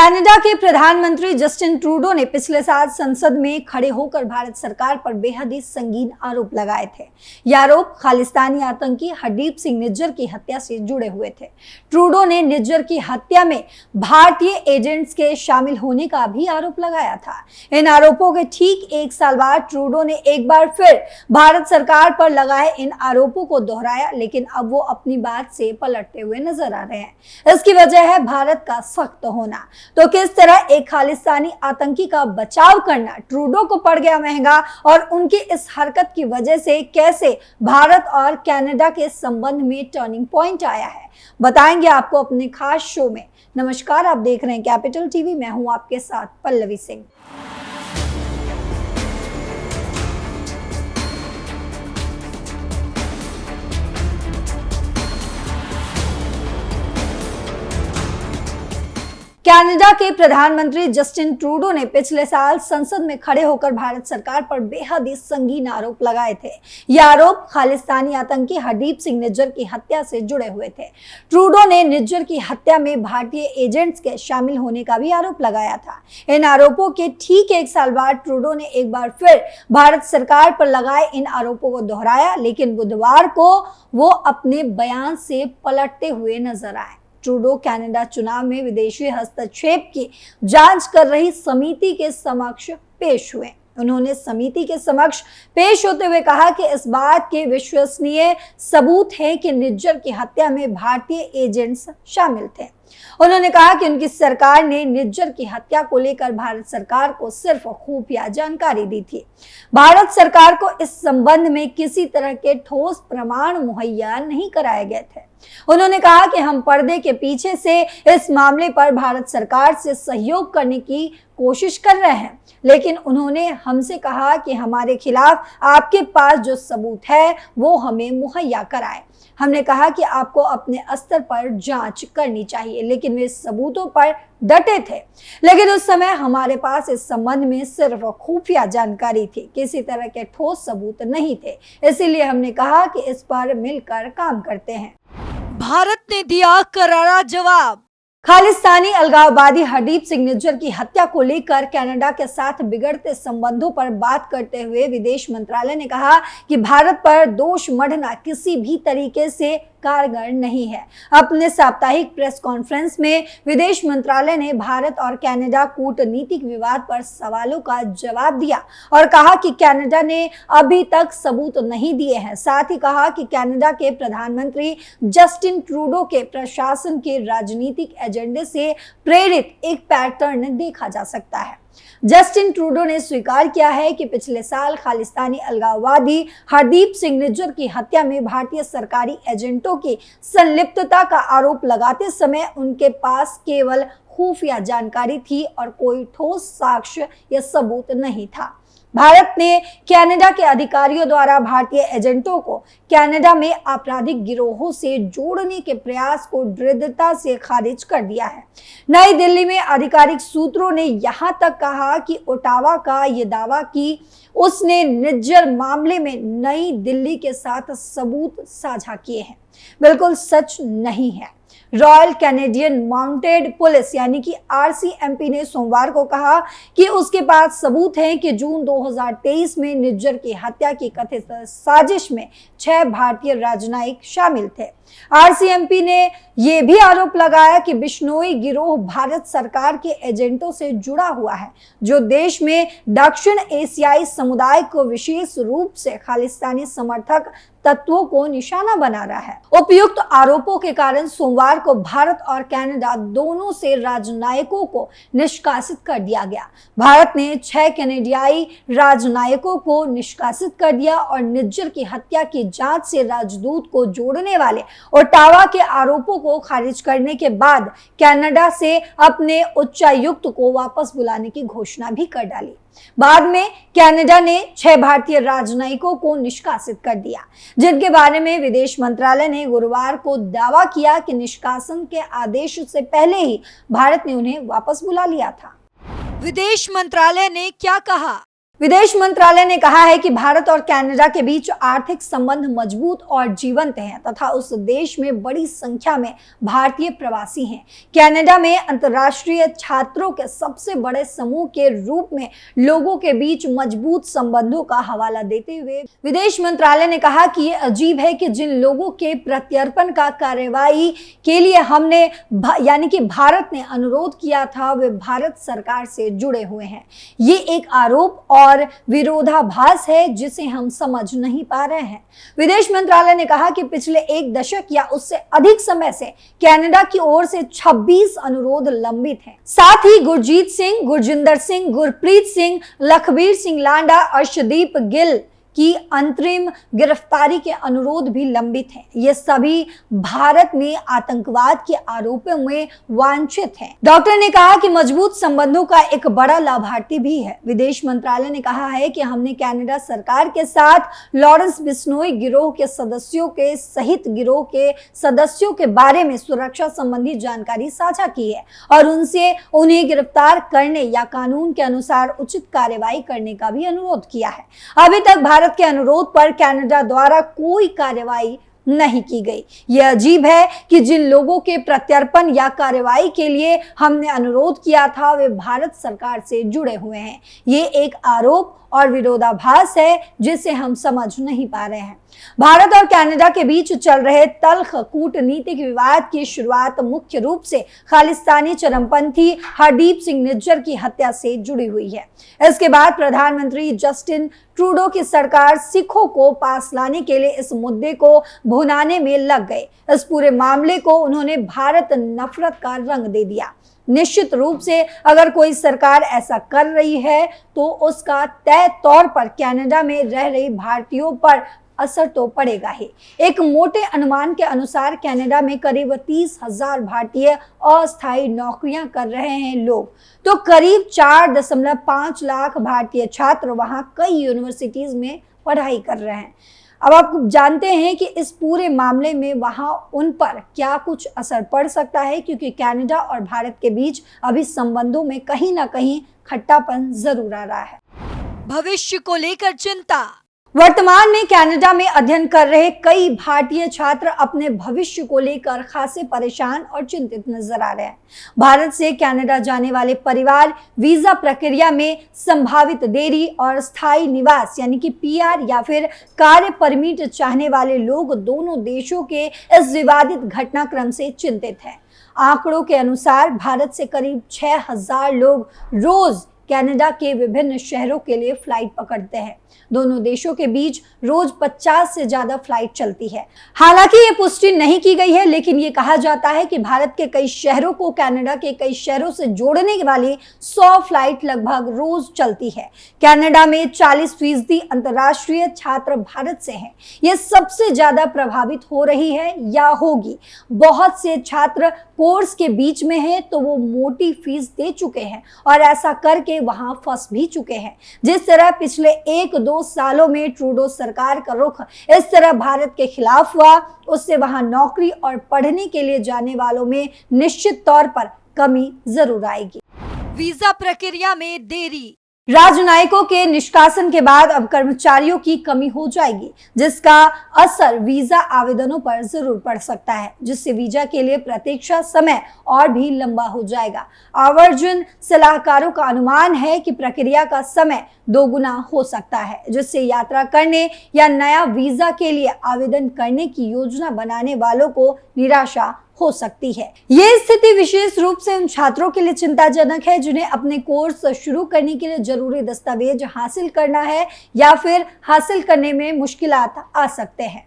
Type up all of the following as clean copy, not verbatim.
Canada के प्रधानमंत्री Justin Trudeau ने पिछले साल संसद में खड़े होकर भारत सरकार पर बेहद ही संगीन आरोप लगाए थे। ये आरोप खालिस्तानी आतंकी हरदीप सिंह निज्जर की हत्या से जुड़े हुए थे। ट्रूडो ने निज्जर की हत्या में भारतीय एजेंट्स के शामिल होने का भी आरोप लगाया था। इन आरोपों के ठीक एक साल बाद ट्रूडो ने एक बार फिर भारत सरकार पर लगाए इन आरोपों को दोहराया, लेकिन अब वो अपनी बात से पलटते हुए नजर आ रहे हैं। इसकी वजह है भारत का सख्त होना। तो किस तरह एक खालिस्तानी आतंकी का बचाव करना ट्रूडो को पड़ गया महंगा, और उनकी इस हरकत की वजह से कैसे भारत और कनाडा के संबंध में टर्निंग पॉइंट आया है, बताएंगे आपको अपने खास शो में। नमस्कार, आप देख रहे हैं कैपिटल टीवी। मैं हूं आपके साथ पल्लवी सिंह। कनाडा के प्रधानमंत्री जस्टिन ट्रूडो ने पिछले साल संसद में खड़े होकर भारत सरकार पर बेहद ही संगीन आरोप लगाए थे। ये आरोप खालिस्तानी आतंकी हरदीप सिंह निज्जर की हत्या से जुड़े हुए थे। ट्रूडो ने निज्जर की हत्या में भारतीय एजेंट्स के शामिल होने का भी आरोप लगाया था। इन आरोपों के ठीक एक साल बाद ट्रूडो ने एक बार फिर भारत सरकार पर लगाए इन आरोपों को दोहराया, लेकिन बुधवार को वो अपने बयान से पलटते हुए नजर आए। ट्रूडो कनाडा चुनाव में विदेशी हस्तक्षेप की जांच कर रही समिति के समक्ष पेश हुए। उन्होंने समिति के समक्ष पेश होते हुए कहा कि इस बात के विश्वसनीय सबूत हैं कि निज्जर की हत्या में भारतीय एजेंट्स शामिल थे। उन्होंने कहा कि उनकी सरकार ने निज्जर की हत्या को लेकर भारत सरकार को सिर्फ खुफिया जानकारी दी थी। भारत सरकार को इस संबंध में किसी तरह के ठोस प्रमाण मुहैया नहीं कराए गए थे। उन्होंने कहा कि हम पर्दे के पीछे से इस मामले पर भारत सरकार से सहयोग करने की कोशिश कर रहे हैं, लेकिन उन्होंने हमसे कहा कि हमारे खिलाफ आपके पास जो सबूत है वो हमें मुहैया कराएं। हमने कहा कि आपको अपने स्तर पर जांच करनी चाहिए, लेकिन वे सबूतों पर डटे थे। लेकिन उस समय हमारे पास इस संबंध में सिर्फ खुफिया जानकारी थी, किसी तरह के ठोस सबूत नहीं थे। इसीलिए हमने कहा कि इस पर मिलकर काम करते हैं। भारत ने दिया करारा जवाब। खालिस्तानी अलगाववादी हरदीप सिंह निज्जर की हत्या को लेकर कनाडा के साथ बिगड़ते संबंधों पर बात करते हुए विदेश मंत्रालय ने कहा कि भारत पर दोष मढ़ना किसी भी तरीके से कारगर नहीं है। अपने साप्ताहिक प्रेस कॉन्फ्रेंस में विदेश मंत्रालय ने भारत और कनाडा कूटनीतिक विवाद पर सवालों का जवाब दिया और कहा कि कनाडा ने अभी तक सबूत नहीं दिए हैं। साथ ही कहा कि कनाडा के प्रधानमंत्री जस्टिन ट्रूडो के प्रशासन के राजनीतिक एजेंडे से प्रेरित एक पैटर्न देखा जा सकता है। जस्टिन ट्रूडो ने स्वीकार किया है कि पिछले साल खालिस्तानी अलगाववादी हरदीप सिंह निज्जर की हत्या में भारतीय सरकारी एजेंटों की संलिप्तता का आरोप लगाते समय उनके पास केवल खुफिया जानकारी थी और कोई ठोस साक्ष्य या सबूत नहीं था। भारत ने कनाडा के अधिकारियों द्वारा भारतीय एजेंटों को कनाडा में आपराधिक गिरोहों से जोड़ने के प्रयास को दृढ़ता से खारिज कर दिया है। नई दिल्ली में आधिकारिक सूत्रों ने यहां तक कहा कि ओटावा का ये दावा कि उसने निज्जर मामले में नई दिल्ली के साथ सबूत साझा किए हैं, बिल्कुल सच नहीं है। रॉयल कैनेडियन माउंटेड पुलिस यानी कि RCMP ने सोमवार को कहा कि उसके पास सबूत हैं कि जून 2023 में निज्जर की हत्या की कथित साजिश में 6 भारतीय राजनयिक शामिल थे। RCMP ने यह भी आरोप लगाया कि बिश्नोई गिरोह भारत सरकार के एजेंटों से जुड़ा हुआ है, जो देश में दक्षिण एशियाई समुदाय को विशेष रूप से खालिस्तानी समर्थक तत्वों को निशाना बना रहा है। उपयुक्त आरोपों के कारण सोमवार को भारत और कनाडा दोनों से राजनयिकों को निष्कासित कर दिया गया। भारत ने 6 कनाडियाई राजनयिकों को निष्कासित कर दिया और निज्जर की हत्या की जांच से राजदूत को जोड़ने वाले ओटावा के आरोपों को खारिज करने के बाद कनाडा से अपने उच्चायुक्त को वापस बुलाने की घोषणा भी कर डाली। बाद में कनाडा ने 6 भारतीय राजनयिकों को निष्कासित कर दिया, जिनके बारे में विदेश मंत्रालय ने गुरुवार को दावा किया कि निष्कासन के आदेश से पहले ही भारत ने उन्हें वापस बुला लिया था। विदेश मंत्रालय ने क्या कहा? विदेश मंत्रालय ने कहा है कि भारत और कनाडा के बीच आर्थिक संबंध मजबूत और जीवंत हैं तथा उस देश में बड़ी संख्या में भारतीय प्रवासी हैं। कनाडा में अंतर्राष्ट्रीय छात्रों के सबसे बड़े समूह के रूप में लोगों के बीच मजबूत संबंधों का हवाला देते हुए विदेश मंत्रालय ने कहा कि ये अजीब है कि जिन लोगों के प्रत्यर्पण का कार्रवाई के लिए हमने यानी कि भारत ने अनुरोध किया था वे भारत सरकार से जुड़े हुए हैं। ये एक आरोप और विरोधाभास है जिसे हम समझ नहीं पा रहे हैं। विदेश मंत्रालय ने कहा कि पिछले एक दशक या उससे अधिक समय से कनाडा की ओर से 26 अनुरोध लंबित हैं। साथ ही गुरजीत सिंह, गुरजिंदर सिंह, गुरप्रीत सिंह, लखबीर सिंह लांडा, अर्शदीप गिल की अंतरिम गिरफ्तारी के अनुरोध भी लंबित हैं। ये सभी भारत में आतंकवाद के आरोपों में वांछित हैं। डॉक्टर ने कहा कि मजबूत संबंधों का एक बड़ा लाभार्थी भी है। विदेश मंत्रालय ने कहा है कि हमने कनाडा सरकार के साथ लॉरेंस बिश्नोई गिरोह के सदस्यों के सहित गिरोह के सदस्यों के बारे में सुरक्षा संबंधी जानकारी साझा की है और उनसे उन्हें गिरफ्तार करने या कानून के अनुसार उचित कार्रवाई करने का भी अनुरोध किया है। अभी तक भारत के अनुरोध पर कनाडा द्वारा कोई कार्रवाई नहीं की गई। यह अजीब है कि जिन लोगों के प्रत्यर्पण या कार्रवाई के लिए हमने अनुरोध किया था वे भारत सरकार से जुड़े हुए हैं। ये एक आरोप और विरोधाभास है जिसे हम समझ नहीं पा रहे हैं। भारत और कनाडा के बीच चल रहे तल्ख कूटनीतिक विवाद की शुरुआत मुख्य रूप से खालिस्तानी चरमपंथी हरदीप सिंह निज्जर की हत्या से जुड़ी हुई है। इसके बाद प्रधानमंत्री जस्टिन ट्रूडो की सरकार सिखों को पास लाने के लिए इस मुद्दे को भुनाने में लग गए। इस पूरे मामले को उन्होंने भारत नफरत का रंग दे दिया। निश्चित रूप से अगर कोई सरकार ऐसा कर रही है तो उसका तय तौर पर कनाडा में रह रही भारतीयों पर असर तो पड़ेगा ही। एक मोटे अनुमान के अनुसार कनाडा में करीब 30,000 भारतीय अस्थायी नौकरियां कर रहे हैं लोग, तो करीब 4.5 लाख भारतीय छात्र वहां कई यूनिवर्सिटीज में पढ़ाई कर रहे हैं। अब आप जानते हैं कि इस पूरे मामले में वहां उन पर क्या कुछ असर पड़ सकता है, क्योंकि कनाडा और भारत के बीच अभी संबंधों में कहीं ना कहीं खट्टापन जरूर आ रहा है। भविष्य को लेकर चिंता। वर्तमान में कनाडा में अध्ययन कर रहे कई भारतीय छात्र अपने भविष्य को लेकर खासे परेशान और चिंतित नजर आ रहे हैं। भारत से कनाडा जाने वाले परिवार वीजा प्रक्रिया में संभावित देरी और स्थायी निवास यानी कि पीआर या फिर कार्य परमिट चाहने वाले लोग दोनों देशों के इस विवादित घटनाक्रम से चिंतित हैं। आंकड़ों के अनुसार भारत से करीब 6,000 लोग रोज कनाडा के विभिन्न शहरों के लिए फ्लाइट पकड़ते हैं। दोनों देशों के बीच रोज 50 से ज्यादा फ्लाइट चलती है। हालांकि ये पुष्टि नहीं की गई है, लेकिन ये कहा जाता है कि भारत के कई शहरों को कनाडा के कई शहरों से जोड़ने वाली 100 फ्लाइट लगभग रोज चलती है। कनाडा में 40% अंतर्राष्ट्रीय छात्र भारत से हैं। ये सबसे ज्यादा प्रभावित हो रही है या होगी। बहुत से छात्र कोर्स के बीच में हैं तो वो मोटी फीस दे चुके हैं और ऐसा करके वहां फंस भी चुके हैं। जिस तरह पिछले 1-2 सालों में ट्रूडो सरकार का रुख इस तरह भारत के खिलाफ हुआ, उससे वहां नौकरी और पढ़ने के लिए जाने वालों में निश्चित तौर पर कमी जरूर आएगी। वीजा प्रक्रिया में देरी। राजनयिकों के निष्कासन के बाद अब कर्मचारियों की कमी हो जाएगी, जिसका असर वीजा आवेदनों पर जरूर पड़ सकता है, जिससे वीजा के लिए प्रतीक्षा समय और भी लंबा हो जाएगा। आवर्जन सलाहकारों का अनुमान है कि प्रक्रिया का समय 2 गुना हो सकता है, जिससे यात्रा करने या नया वीजा के लिए आवेदन करने की योजना बनाने वालों को निराशा हो सकती है। ये स्थिति विशेष रूप से उन छात्रों के लिए चिंताजनक है जिन्हें अपने कोर्स शुरू करने के लिए जरूरी दस्तावेज हासिल करना है या फिर हासिल करने में मुश्किलात आ सकते हैं।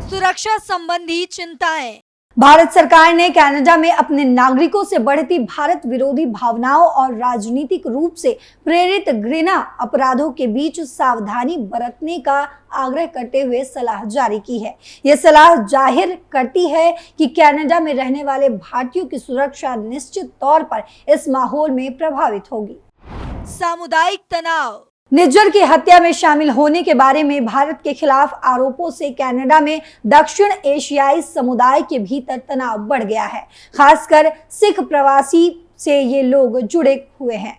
सुरक्षा संबंधी चिंताएं। भारत सरकार ने कनाडा में अपने नागरिकों से बढ़ती भारत विरोधी भावनाओं और राजनीतिक रूप से प्रेरित घृणा अपराधों के बीच सावधानी बरतने का आग्रह करते हुए सलाह जारी की है। यह सलाह जाहिर करती है कि कनाडा में रहने वाले भारतीयों की सुरक्षा निश्चित तौर पर इस माहौल में प्रभावित होगी। सामुदायिक तनाव। निज्जर की हत्या में शामिल होने के बारे में भारत के खिलाफ आरोपों से कनाडा में दक्षिण एशियाई समुदाय के भीतर तनाव बढ़ गया है। खासकर सिख प्रवासी से ये लोग जुड़े हुए हैं।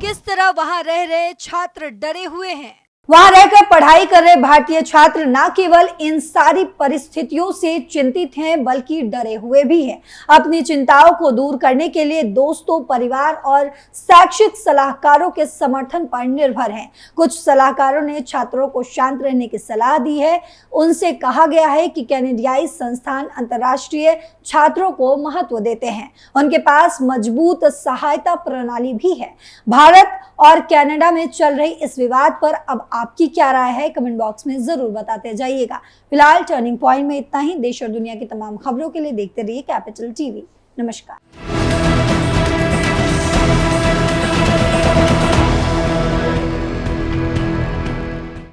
किस तरह वहां रह रहे छात्र डरे हुए हैं। वहां रहकर पढ़ाई कर रहे भारतीय छात्र न केवल इन सारी परिस्थितियों से चिंतित हैं बल्कि डरे हुए भी हैं। अपनी चिंताओं को दूर करने के लिए दोस्तों, परिवार और शैक्षिक सलाहकारों के समर्थन पर निर्भर हैं। कुछ सलाहकारों ने छात्रों को शांत रहने की सलाह दी है। उनसे कहा गया है कि कैनेडियाई संस्थान अंतर्राष्ट्रीय छात्रों को महत्व देते हैं। उनके पास मजबूत सहायता प्रणाली भी है। भारत और कनाडा में चल रही इस विवाद पर अब आपकी क्या राय है, कमेंट बॉक्स में जरूर बताते जाइएगा। फिलहाल टर्निंग पॉइंट में इतना ही। देश और दुनिया की तमाम खबरों के लिए देखते रहिए कैपिटल टीवी। नमस्कार।